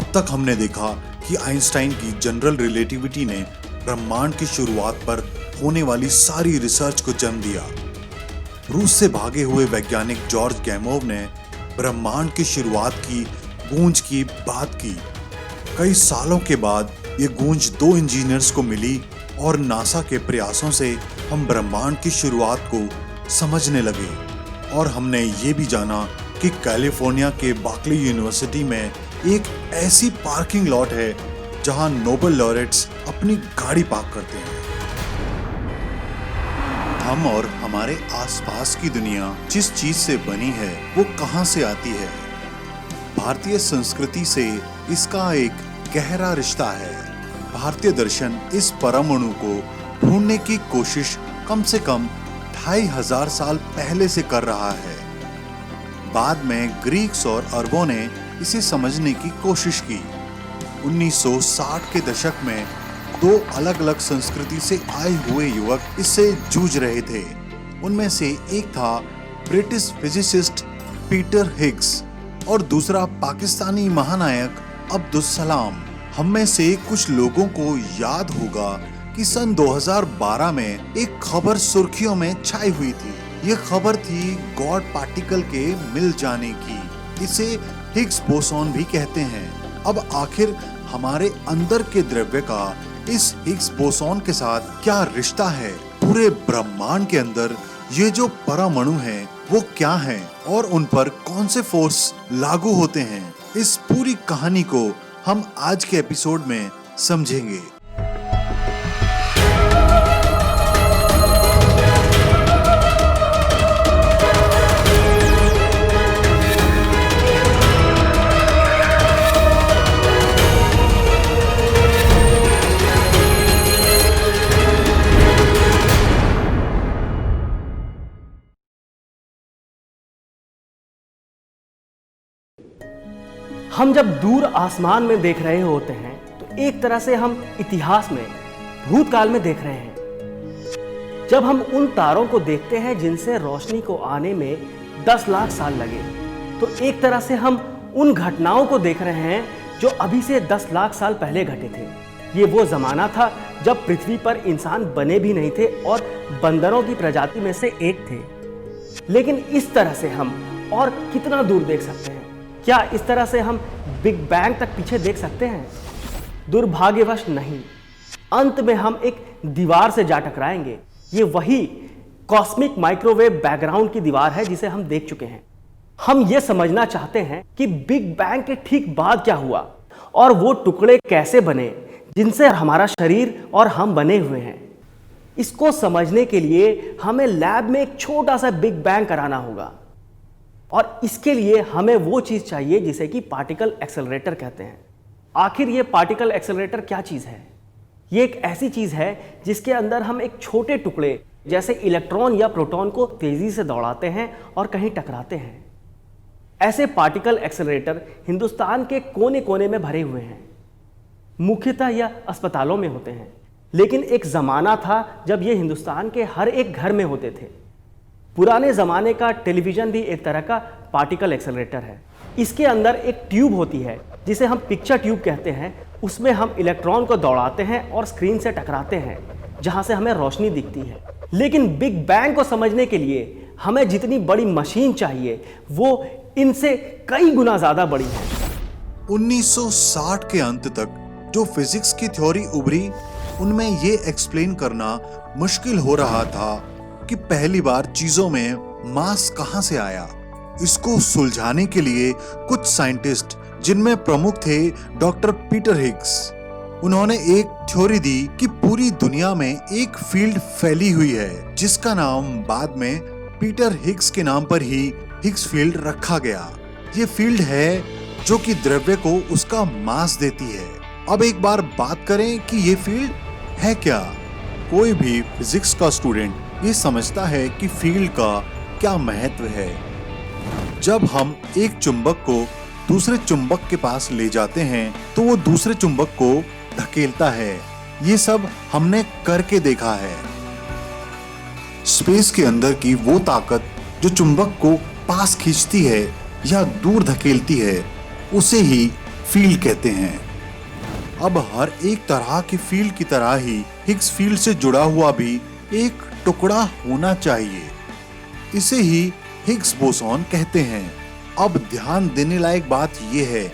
अब तक हमने देखा कि आइंस्टाइन की जनरल रिलेटिविटी ने ब्रह्मांड की शुरुआत पर होने वाली सारी रिसर्च को जन्म दिया। रूस से भागे हुए वैज्ञानिक जॉर्ज गैमोव ने ब्रह्मांड की शुरुआत की गूंज की बात की। कई सालों के बाद ये गूंज दो इंजीनियर्स को मिली और नासा के प्रयासों से हम ब्रह्मांड की शुरुआत को समझने लगे। और हमने ये भी जाना कि कैलिफोर्निया के बार्कली यूनिवर्सिटी में एक ऐसी पार्किंग लॉट है जहां नोबेल लॉरेट्स अपनी गाड़ी पार्क करते हैं। हम और हमारे आसपास की दुनिया जिस चीज से बनी है वो कहां से आती है? भारतीय संस्कृति से इसका एक गहरा रिश्ता है। भारतीय दर्शन इस परमाणु को ढूंढने की कोशिश कम से कम 2500 साल पहले से कर रहा है। बाद में ग्रीक्स और अरबों ने इसे समझने की कोशिश की। 1960 के दशक में दो अलग अलग संस्कृति से आए हुए युवक इससे जूझ रहे थे। उनमें से एक था ब्रिटिश फिजिसिस्ट पीटर हिग्स और दूसरा पाकिस्तानी महानायक अब्दुल सलाम। हम में से कुछ लोगों को याद होगा कि सन 2012 में एक खबर सुर्खियों में छाई हुई थी। ये खबर थी गॉड पार्टिकल के मिल जाने की। इसे हिग्स बोसॉन भी कहते हैं। अब आखिर हमारे अंदर के द्रव्य का इस हिग्स बोसॉन के साथ क्या रिश्ता है? पूरे ब्रह्मांड के अंदर ये जो परमाणु हैं वो क्या हैं और उन पर कौन से फोर्स लागू होते हैं? इस पूरी कहानी को हम आज के एपिसोड में समझेंगे। हम जब दूर आसमान में देख रहे होते हैं तो एक तरह से हम इतिहास में भूतकाल में देख रहे हैं। जब हम उन तारों को देखते हैं जिनसे रोशनी को आने में 10 लाख साल लगे, तो एक तरह से हम उन घटनाओं को देख रहे हैं जो अभी से 10 लाख साल पहले घटे थे। ये वो जमाना था जब पृथ्वी पर इंसान बने भी नहीं थे और बंदरों की प्रजाति में से एक थे। लेकिन इस तरह से हम और कितना दूर देख सकते हैं? क्या इस तरह से हम बिग बैंग तक पीछे देख सकते हैं? दुर्भाग्यवश नहीं। अंत में हम एक दीवार से जा टकराएंगे। ये वही कॉस्मिक माइक्रोवेव बैकग्राउंड की दीवार है जिसे हम देख चुके हैं। हम ये समझना चाहते हैं कि बिग बैंग के ठीक बाद क्या हुआ और वो टुकड़े कैसे बने जिनसे हमारा शरीर और हम बने हुए हैं। इसको समझने के लिए हमें लैब में एक छोटा सा बिग बैंग कराना होगा और इसके लिए हमें वो चीज चाहिए जिसे कि पार्टिकल एक्सेलरेटर कहते हैं। आखिर ये पार्टिकल एक्सेलरेटर क्या चीज है? ये एक ऐसी चीज है जिसके अंदर हम एक छोटे टुकड़े जैसे इलेक्ट्रॉन या प्रोटॉन को तेजी से दौड़ाते हैं और कहीं टकराते हैं। ऐसे पार्टिकल एक्सेलरेटर हिंदुस्तान के कोने कोने में भरे हुए हैं। मुख्यतः यह अस्पतालों में होते हैं, लेकिन एक जमाना था जब ये हिंदुस्तान के हर एक घर में होते थे। पुराने ज़माने का टेलीविज़न भी एक तरह का पार्टिकल एक्सेलरेटर है। इसके अंदर एक ट्यूब होती है जिसे हम पिक्चर ट्यूब कहते हैं। उसमें हम इलेक्ट्रॉन को दौड़ाते हैं और स्क्रीन से टकराते हैं जहां से हमें रोशनी दिखती है। लेकिन बिग बैंग को समझने के लिए हमें जितनी बड़ी मशीन चाहिए वो इनसे कई गुना ज़्यादा बड़ी है। 1960 के अंत तक जो फिजिक्स की थ्योरी उभरी उनमें ये एक्सप्लेन करना मुश्किल हो रहा था कि पहली बार चीजों में मास कहां से आया। इसको सुलझाने के लिए कुछ साइंटिस्ट, जिनमें प्रमुख थे डॉक्टर पीटर हिग्स, उन्होंने एक थ्योरी दी कि पूरी दुनिया में एक फील्ड फैली हुई है जिसका नाम बाद में पीटर हिग्स के नाम पर ही हिग्स फील्ड रखा गया। ये फील्ड है जो कि द्रव्य को उसका मास देती है। अब एक बार बात करें कि ये फील्ड है क्या। कोई भी फिजिक्स का स्टूडेंट ये समझता है कि फील्ड का क्या महत्व है। जब हम एक चुंबक को दूसरे चुंबक के पास ले जाते हैं तो वो दूसरे चुंबक को धकेलता है। ये सब हमने करके देखा है। स्पेस के अंदर की वो ताकत जो चुंबक को पास खींचती है या दूर धकेलती है उसे ही फील्ड कहते हैं। अब हर एक तरह के फील्ड की तरह ही हिग्स फील्ड से जुड़ा हुआ भी एक टुकड़ा होना चाहिए। इसे ही हिग्स बोसॉन कहते हैं। अब ध्यान देने लायक बात यह है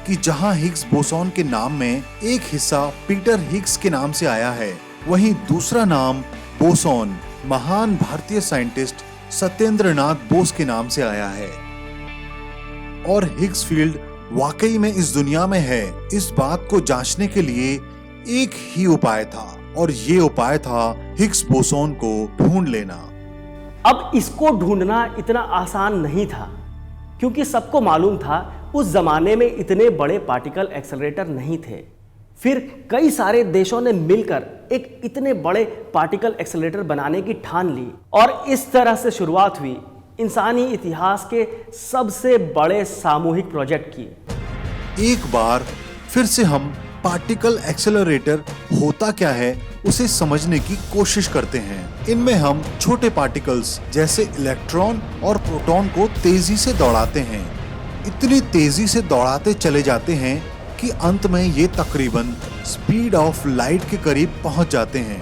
कि जहां हिग्स बोसॉन के नाम में एक हिस्सा पीटर हिग्स के नाम से आया है, वहीं दूसरा नाम बोसॉन महान भारतीय साइंटिस्ट सत्येंद्रनाथ बोस के नाम से आया है। और हिग्स फील्ड वाकई में इस दुनिया में है, इस बात को जांचने के लिए एक ही उपाय था, और ये उपाय था हिग्स बोसॉन को ढूंढ लेना। अब इसको ढूंढना इतना आसान नहीं था, क्योंकि सबको मालूम था उस जमाने में इतने बड़े पार्टिकल एक्सेलरेटर नहीं थे। फिर कई सारे देशों ने मिलकर एक इतने बड़े पार्टिकल एक्सेलरेटर बनाने की ठान ली, और इस तरह से शुरुआत हुई इंसानी इतिहास के सबसे बड़े सामूहिक प्रोजेक्ट की। एक बार फिर से हम पार्टिकल एक्सेलरेटर होता क्या है उसे समझने की कोशिश करते हैं। इनमें हम छोटे पार्टिकल्स जैसे इलेक्ट्रॉन और प्रोटॉन को तेजी से दौड़ाते हैं। इतनी तेजी से दौड़ाते चले जाते हैं कि अंत में ये तकरीबन स्पीड ऑफ लाइट के करीब पहुंच जाते हैं।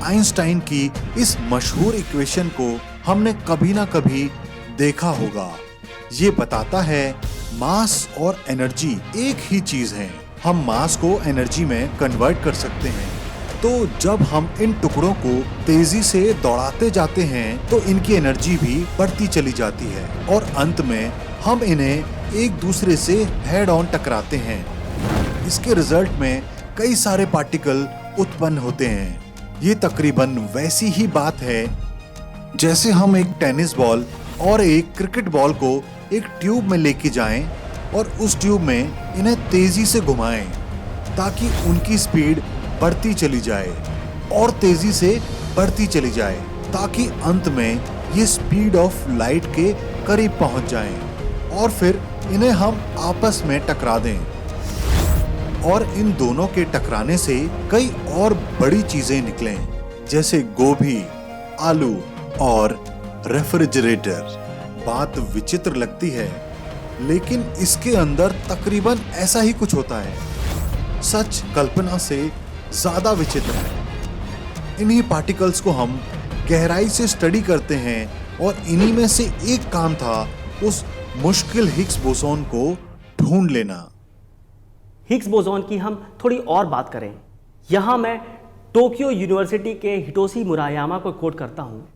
आइंस्टाइन की इस मशहूर इक्वेशन को हमने कभी ना कभी देखा होगा। ये बताता है मास और एनर्जी एक ही चीज है। हम मास को एनर्जी में कन्वर्ट कर सकते हैं। तो जब हम इन टुकड़ों को तेजी से दौड़ाते जाते हैं तो इनकी एनर्जी भी बढ़ती चली जाती है, और अंत में हम इन्हें एक दूसरे से हेड ऑन टकराते हैं। इसके रिजल्ट में कई सारे पार्टिकल उत्पन्न होते हैं। ये तकरीबन वैसी ही बात है जैसे हम एक टेनिस बॉल और एक क्रिकेट बॉल को एक ट्यूब में लेके जाएं और उस ट्यूब में इन्हें तेजी से घुमाएं ताकि उनकी स्पीड बढ़ती चली जाए और तेजी से बढ़ती चली जाए, ताकि अंत में ये स्पीड ऑफ लाइट के करीब पहुंच जाएं, और फिर इन्हें हम आपस में टकरा दें। और इन दोनों के टकराने से कई और बड़ी चीजें निकलें, जैसे गोभी, आलू और रेफ्रिजरेटर। बात विचित्र लगती है, लेकिन इसके अंदर तकरीबन ऐसा ही कुछ होता है। सच कल्पना से ज्यादा विचित्र है। इन्हीं पार्टिकल्स को हम गहराई से स्टडी करते हैं, और इन्हीं में से एक काम था उस मुश्किल हिग्स बोसॉन को ढूंढ लेना। हिग्स बोसॉन की हम थोड़ी और बात करें। यहाँ मैं टोक्यो यूनिवर्सिटी के हिटोशी मुरायामा को कोट करता हूँ।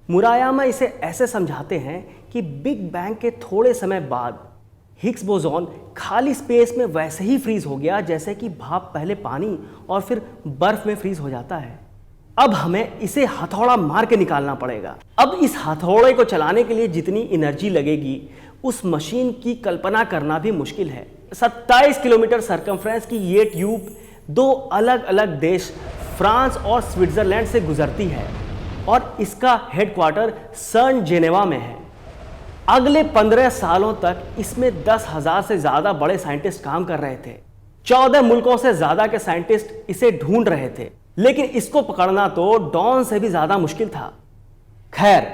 मुरायामा इसे ऐसे समझाते हैं कि बिग बैंग के थोड़े समय बाद हिग्स बोसॉन खाली स्पेस में वैसे ही फ्रीज हो गया जैसे कि भाप पहले पानी और फिर बर्फ में फ्रीज हो जाता है। अब हमें इसे हथौड़ा मार के निकालना पड़ेगा। अब इस हथौड़े को चलाने के लिए जितनी एनर्जी लगेगी उस मशीन की कल्पना करना भी मुश्किल है। 27 किलोमीटर सरकमफ्रेंस की ये ट्यूब दो अलग अलग देश फ्रांस और स्विट्जरलैंड से गुजरती है, और इसका हेडक्वार्टर सर्न जेनेवा में है। अगले 15 सालों तक इसमें 10,000 से ज्यादा बड़े साइंटिस्ट काम कर रहे थे। 14 मुल्कों से ज्यादा के साइंटिस्ट इसे ढूंढ रहे थे, लेकिन इसको पकड़ना तो डॉन से भी ज्यादा मुश्किल था। खैर,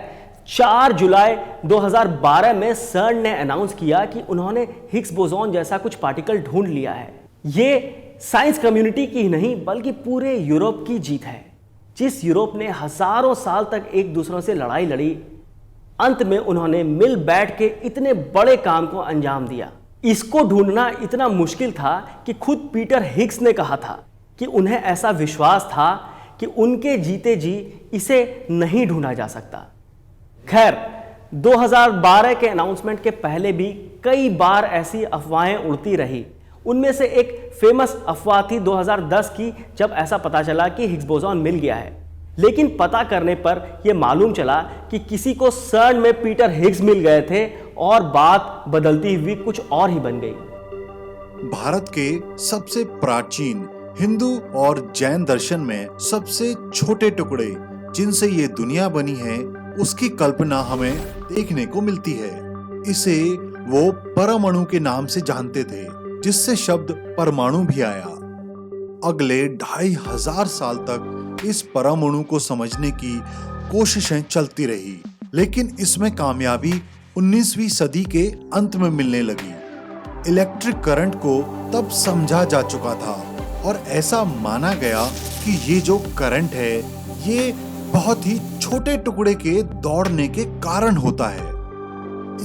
4 जुलाई 2012 में सर्न ने अनाउंस किया कि उन्होंने हिग्स बोसॉन जैसा कुछ पार्टिकल ढूंढ लिया है। ये साइंस कम्युनिटी की ही नहीं बल्कि पूरे यूरोप की जीत है। जिस यूरोप ने हजारों साल तक एक दूसरों से लड़ाई लड़ी, अंत में उन्होंने मिल बैठ के इतने बड़े काम को अंजाम दिया। इसको ढूंढना इतना मुश्किल था कि खुद पीटर हिग्स ने कहा था कि उन्हें ऐसा विश्वास था कि उनके जीते जी इसे नहीं ढूंढा जा सकता। खैर, 2012 के अनाउंसमेंट के पहले भी कई बार ऐसी अफवाहें उड़ती रही। उनमें से एक फेमस अफवाह थी 2010 की, जब ऐसा पता चला कि हिग्स बोसॉन मिल गया है। लेकिन पता करने पर यह मालूम चला कि किसी को सर्न में पीटर हिग्स मिल गए थे, और बात बदलती हुई कुछ और ही बन गई। भारत के सबसे प्राचीन हिंदू और जैन दर्शन में सबसे छोटे टुकड़े जिनसे ये दुनिया बनी है, उसकी कल्पना हमें देखने को मिलती है। इसे वो परमाणु के नाम से जानते थे, जिससे शब्द परमाणु भी आया। अगले 2500 साल तक इस परमाणु को समझने की कोशिशें चलती रही, लेकिन इसमें कामयाबी 19वीं सदी के अंत में मिलने लगी। इलेक्ट्रिक करंट को तब समझा जा चुका था और ऐसा माना गया कि ये जो करंट है ये बहुत ही छोटे टुकड़े के दौड़ने के कारण होता है।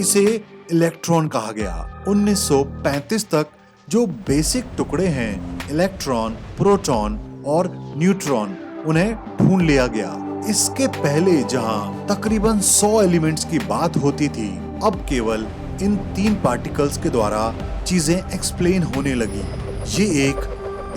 इसे इलेक्ट्रॉन कहा गया। 1935 तक जो बेसिक टुकड़े हैं इलेक्ट्रॉन, प्रोटॉन और न्यूट्रॉन, उन्हें ढूंढ लिया गया। इसके पहले जहां तकरीबन 100 एलिमेंट्स की बात होती थी, अब केवल इन 3 पार्टिकल्स के द्वारा चीजें एक्सप्लेन होने लगी। ये एक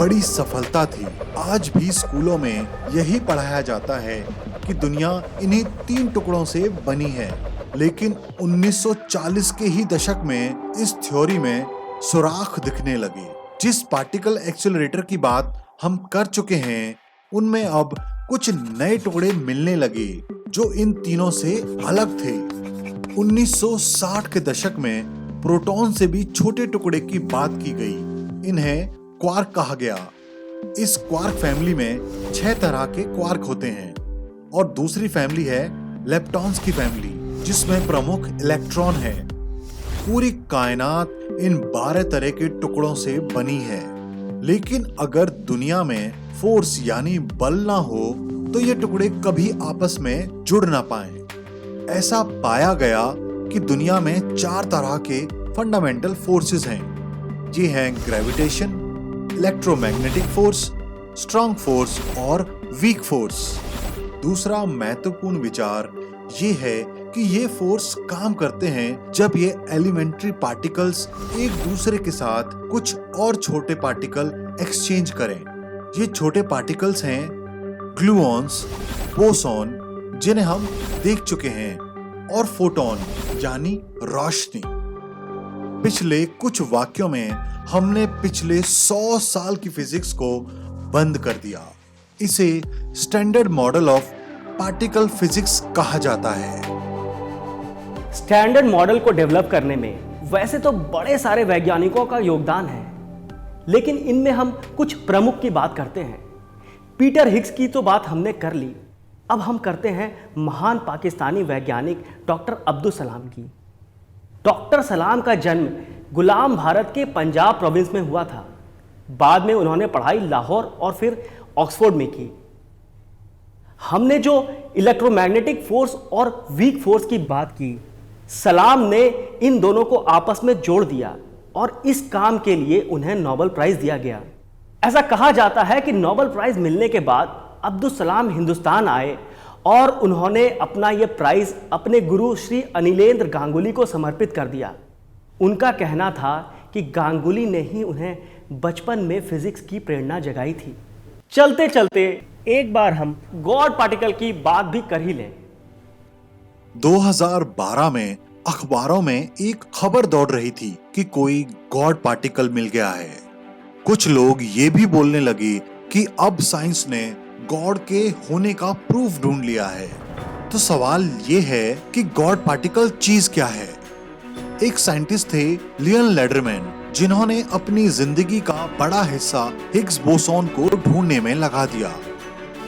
बड़ी सफलता थी। आज भी स्कूलों में यही पढ़ाया जाता है कि दुनिया इन्हीं 3 टुकड़ों से बनी है। लेकिन 1940 के ही दशक में इस थ्योरी में सुराख दिखने लगे। जिस पार्टिकल एक्सेलरेटर की बात हम कर चुके हैं, उनमें अब कुछ नए टुकड़े मिलने लगे जो इन तीनों से अलग थे। 1960 के दशक में प्रोटॉन से भी छोटे टुकड़े की बात की गई। इन्हें क्वार्क कहा गया। इस क्वार्क फैमिली में 6 तरह के क्वार्क होते हैं और दूसरी फैमिली है लेप्टॉन्स की फैमिली, जिसमें प्रमुख इलेक्ट्रॉन है। पूरी कायनात इन 12 तरह के टुकड़ों से बनी है। लेकिन अगर दुनिया में फोर्स यानी बल ना हो तो ये टुकड़े कभी आपस में जुड़ ना पाए। ऐसा पाया गया कि दुनिया में 4 तरह के फंडामेंटल फोर्सेस हैं। ये हैं gravitation, electromagnetic force, strong force और वीक फोर्स। दूसरा महत्वपूर्ण विचार ये है कि ये फोर्स काम करते हैं जब ये एलिमेंट्री पार्टिकल्स एक दूसरे के साथ कुछ और छोटे पार्टिकल एक्सचेंज करें। ये छोटे पार्टिकल्स हैं ग्लूऑन्स, बोसॉन जिन्हें हम देख चुके हैं, और फोटॉन यानी रोशनी। पिछले कुछ वाक्यों में हमने पिछले 100 साल की फिजिक्स को बंद कर दिया। इसे standard model of particle physics कहा जाता है। स्टैंडर्ड मॉडल को डेवलप करने में वैसे तो बड़े सारे वैज्ञानिकों का योगदान है, लेकिन इनमें हम कुछ प्रमुख की बात करते हैं। पीटर हिग्स की तो बात हमने कर ली, अब हम करते हैं महान पाकिस्तानी वैज्ञानिक डॉक्टर अब्दुल सलाम की। डॉक्टर सलाम का जन्म गुलाम भारत के पंजाब प्रोविंस में हुआ था। बाद में उन्होंने पढ़ाई लाहौर और फिर ऑक्सफोर्ड में की। हमने जो इलेक्ट्रोमैग्नेटिक फोर्स और वीक फोर्स की बात की, सलाम ने इन दोनों को आपस में जोड़ दिया और इस काम के लिए उन्हें नोबेल प्राइज दिया गया। ऐसा कहा जाता है कि नोबेल प्राइज मिलने के बाद अब्दुल सलाम हिंदुस्तान आए और उन्होंने अपना यह प्राइज अपने गुरु श्री अनिलेंद्र गांगुली को समर्पित कर दिया। उनका कहना था कि गांगुली ने ही उन्हें बचपन में फिजिक्स की प्रेरणा जगाई थी। चलते चलते एक बार हम गॉड पार्टिकल की बात भी कर ही लें। 2012 में अखबारों में एक खबर दौड़ रही थी कि कोई गॉड पार्टिकल मिल गया है। कुछ लोग ये भी बोलने लगे कि अब साइंस ने गॉड के होने का प्रूफ ढूंढ लिया है। तो सवाल ये है कि गॉड पार्टिकल चीज क्या है। एक साइंटिस्ट थे लियन लेडरमैन, जिन्होंने अपनी जिंदगी का बड़ा हिस्सा हिग्स बोसॉन को ढूंढने में लगा दिया।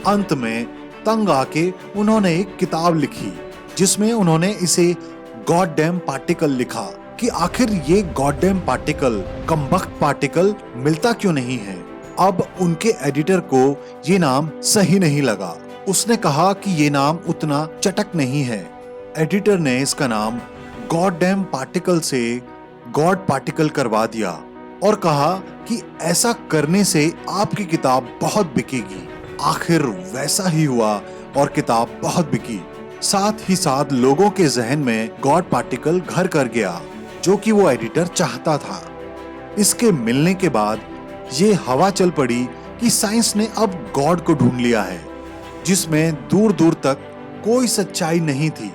अंत में तंग आके उन्होंने एक किताब लिखी जिसमें उन्होंने इसे गॉडडैम पार्टिकल लिखा कि आखिर ये गॉडडैम पार्टिकल, कमबख्त पार्टिकल मिलता क्यों नहीं है। अब उनके एडिटर को ये नाम सही नहीं लगा। उसने कहा कि ये नाम उतना चटक नहीं है। एडिटर ने इसका नाम गॉडडैम पार्टिकल से गॉड पार्टिकल करवा दिया और कहा कि ऐसा करने से आपकी किताब बहुत बिकेगी। आखिर वैसा ही हुआ और किताब बहुत बिकी। साथ ही साथ लोगों के जहन में गॉड पार्टिकल घर कर गया, जो कि वो एडिटर चाहता था। इसके मिलने के बाद ये हवा चल पड़ी कि साइंस ने अब गॉड को ढूंढ लिया है, जिसमें दूर दूर तक कोई सच्चाई नहीं थी।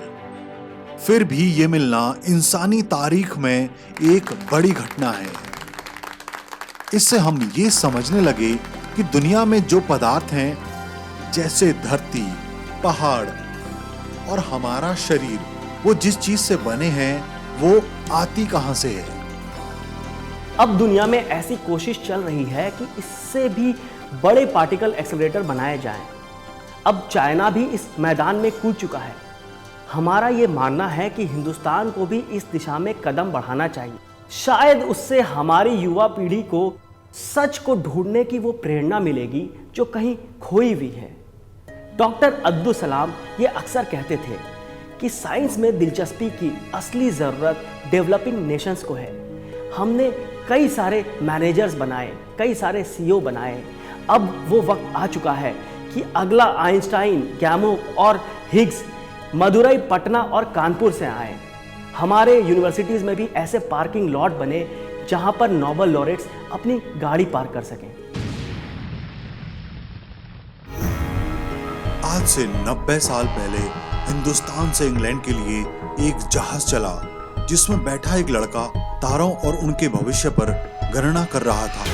फिर भी ये मिलना इंसानी तारीख में एक बड़ी घटना है। इससे हम ये समझने लगे कि दुनिया में जो पदार्थ हैं, जैसे धरती, पहाड़ और हमारा शरीर, वो जिस चीज से बने हैं वो आती कहां से है। अब दुनिया में ऐसी कोशिश चल रही है कि इससे भी बड़े पार्टिकल एक्सेलरेटर बनाए जाएं। अब चाइना भी इस मैदान में कूद चुका है। हमारा ये मानना है कि हिंदुस्तान को भी इस दिशा में कदम बढ़ाना चाहिए। शायद उससे हमारी युवा पीढ़ी को सच को ढूंढने की वो प्रेरणा मिलेगी जो कहीं खोई हुई है। डॉक्टर अब्दुल सलाम ये अक्सर कहते थे कि साइंस में दिलचस्पी की असली ज़रूरत डेवलपिंग नेशंस को है। हमने कई सारे मैनेजर्स बनाए, कई सारे सीईओ बनाए। अब वो वक्त आ चुका है कि अगला आइंस्टाइन, गैमो और हिग्स मदुरई, पटना और कानपुर से आए। हमारे यूनिवर्सिटीज़ में भी ऐसे पार्किंग लॉट बने जहां पर नोबेल लॉरेट्स अपनी गाड़ी पार्क कर सकें। आज से 90 साल पहले हिंदुस्तान से इंग्लैंड के लिए एक जहाज चला जिसमें बैठा एक लड़का तारों और उनके भविष्य पर गणना कर रहा था।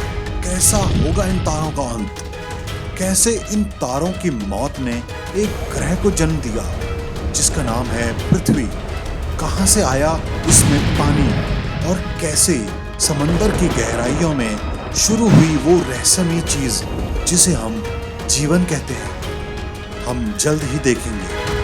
कैसा होगा इन तारों का अंत? कैसे इन तारों की मौत ने एक ग्रह को जन्म दिया जिसका नाम है पृथ्वी? कहां से आया इसमें पानी और कैसे समंदर की गहराइयों में शुरू हुई वो रहस्यमयी चीज जिसे हम जीवन कहते हैं? हम जल्द ही देखेंगे।